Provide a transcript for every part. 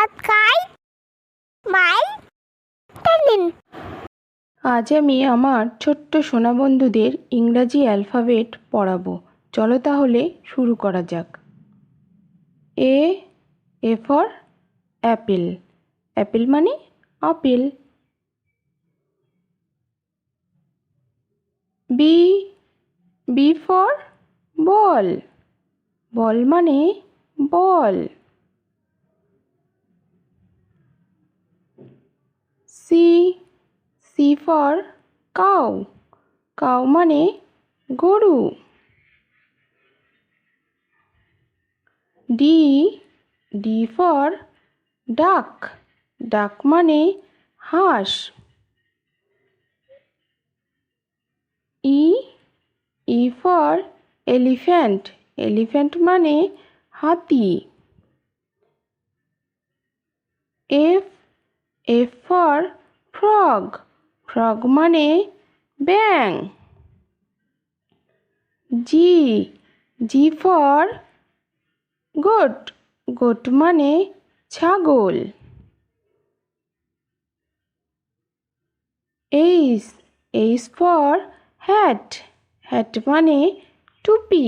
subscribe my channel. আজ আমি আমার ছোট্ট সোনা বন্ধুদের ইংরাজি অ্যালফাবেট পড়াবো। চলো তাহলে শুরু করা যাক। A for apple. অ্যাপেল মানে আপেল। B for ball. বল মানে বল। C for cow. কাউ মানে গরু। ডি ফর ডাক। ডাক মানে হাঁস। E for elephant. এলিফ্যান্ট মানে হাতি। F for frog. ফ্রগ মানে ব্যাঙ। G for goat. গোট মানে ছাগল। H for hat. হ্যাট মানে টুপি।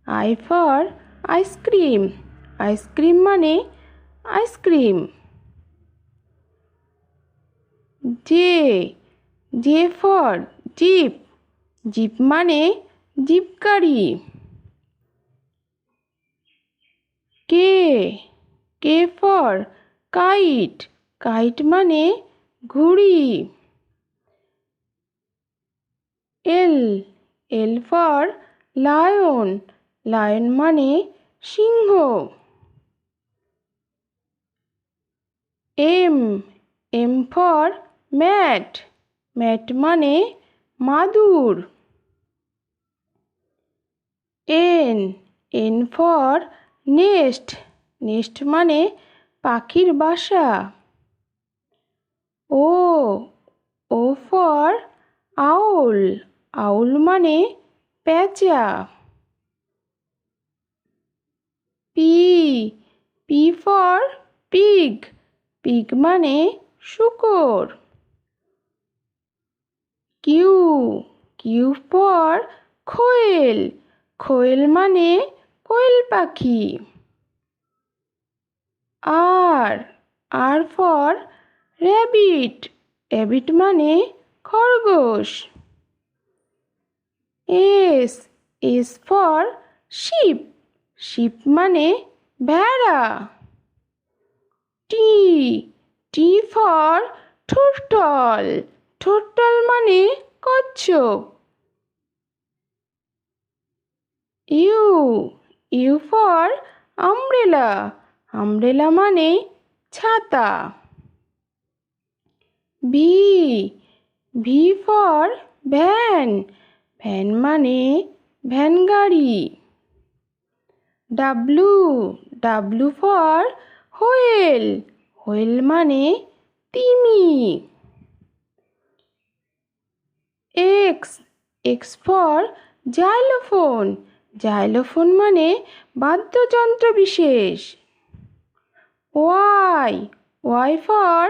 I for ice cream. আইসক্রিম মানে ice cream. J for jeep. Jeep মানে জিপ গাড়ি। K for kite. কাইট মানে ঘুড়ি। L for lion. লায়ন মানে সিংহ। M for mat. ম্যাট মানে মাদুর। N for nest. নেস্ট মানে পাখির বাসা। ও ফর আউল। আউল মানে পেঁচা। P for pig. পিগ মানে শূকর। কিউ ফর কোয়েল। কোয়েল মানে কোয়েল পাখি। আর ফর র্যাবিট। র্যাবিট মানে খরগোশ। S for sheep. শিপ মানে ভেড়া। T for total. টোটল মানে কচ্ছপ। You for umbrella. আমব্রেলা মানে ছাতা। V for van. ভ্যান মানে ভ্যান গাড়ি। W for whale. হোয়েল মানে তিমি। X for xylophone. জাইলোফোন মানে বাদ্যযন্ত্র বিশেষ। Y for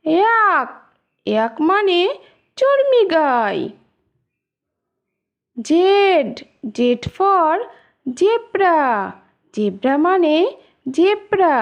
yak. এক মানে চর্মি গাই। Z for zebra. জেব্রা মানে জেব্রা।